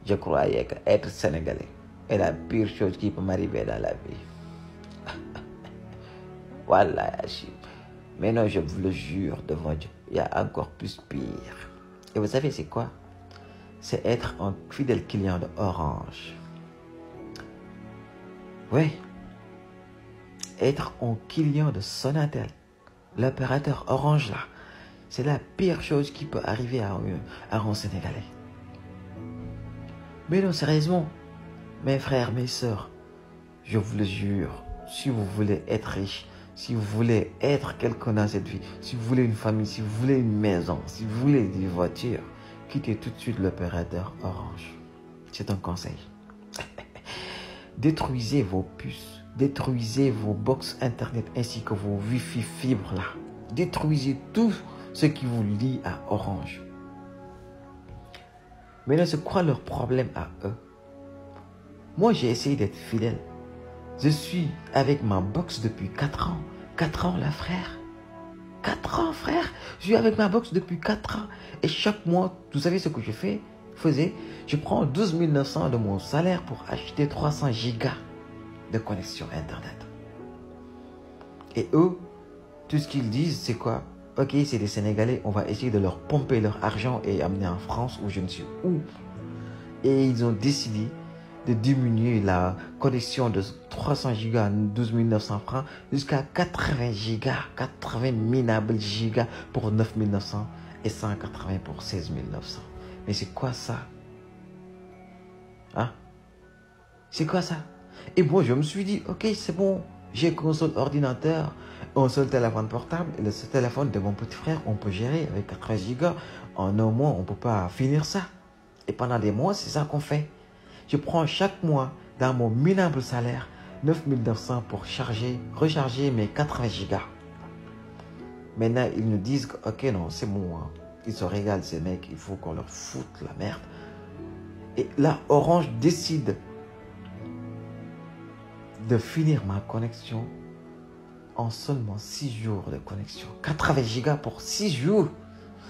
Je croyais que être sénégalais est la pire chose qui peut m'arriver dans la vie. Voilà, Hachim. Mais non, je vous le jure devant Dieu, il y a encore plus pire. Et vous savez c'est quoi? C'est être un fidèle client de Orange. Oui. Être un client de Sonatel. L'opérateur Orange là. C'est la pire chose qui peut arriver à un Sénégalais. Mais non, sérieusement, mes frères, mes sœurs, je vous le jure, si vous voulez être riche, si vous voulez être quelqu'un dans cette vie, si vous voulez une famille, si vous voulez une maison, si vous voulez des voitures, quittez tout de suite l'opérateur Orange. C'est un conseil. Détruisez vos puces, détruisez vos box internet ainsi que vos Wi-Fi fibres là. Détruisez tout ce qui vous lie à Orange. Maintenant, c'est quoi leur problème à eux? Moi, j'ai essayé d'être fidèle. Je suis avec ma box depuis 4 ans. 4 ans, là, frère. 4 ans, frère. Je suis avec ma box depuis 4 ans. Et chaque mois, vous savez ce que je faisais? Je prends 12 900 de mon salaire pour acheter 300 gigas de connexion Internet. Et eux, tout ce qu'ils disent, c'est quoi? Ok, c'est des Sénégalais, on va essayer de leur pomper leur argent et amener en France ou je ne sais où. Et ils ont décidé de diminuer la connexion de 300 gigas à 12 900 francs jusqu'à 80 gigas, 80 minables gigas pour 9 900 et 180 pour 16 900. Mais c'est quoi ça? Hein? C'est quoi ça? Et moi, je me suis dit, ok, c'est bon, j'ai qu'un seul ordinateur, un seul téléphone portable, et le téléphone de mon petit frère, on peut gérer avec 80 gigas. En un mois, on ne peut pas finir ça. Et pendant des mois, c'est ça qu'on fait. Je prends chaque mois, dans mon minable salaire, 9 900 pour recharger mes 80 gigas. Maintenant, ils nous disent que, ok, non, c'est bon. Hein. Ils se régalent, ces mecs, il faut qu'on leur foute la merde. Et là, Orange décide de finir ma connexion en seulement 6 jours de connexion. 80 gigas pour 6 jours.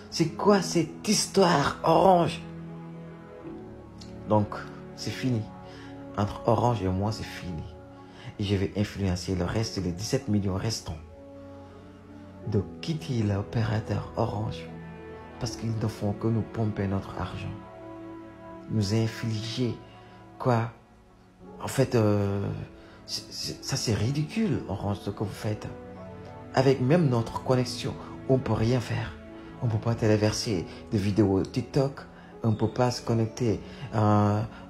C'est quoi cette histoire, Orange? Donc, c'est fini. Entre Orange et moi, c'est fini. Et je vais influencer le reste, les 17 millions restants, de quitter l'opérateur Orange parce qu'ils ne font que nous pomper notre argent. Nous infliger quoi? En fait, ça c'est ridicule, Orange, ce que vous faites. Avec même notre connexion, on ne peut rien faire. On ne peut pas téléverser des vidéos TikTok. On ne peut pas se connecter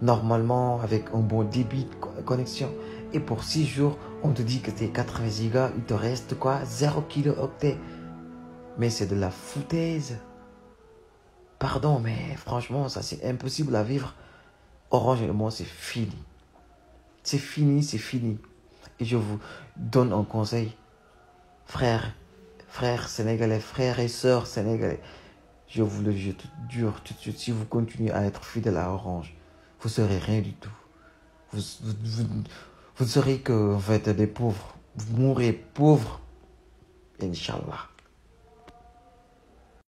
normalement avec un bon débit de connexion. Et pour 6 jours, on te dit que tes 80 gigas, il te reste quoi? 0 kilooctets. Mais c'est de la foutaise. Pardon, mais franchement, ça c'est impossible à vivre. Orange et moi, c'est fini. C'est fini, c'est fini. Et je vous donne un conseil. Frères sénégalais, frères et sœurs sénégalais, je vous le jure tout de suite, si vous continuez à être fidèle à Orange, vous ne serez rien du tout. Vous ne serez que, en fait, des pauvres. Vous mourrez pauvres. Inch'Allah.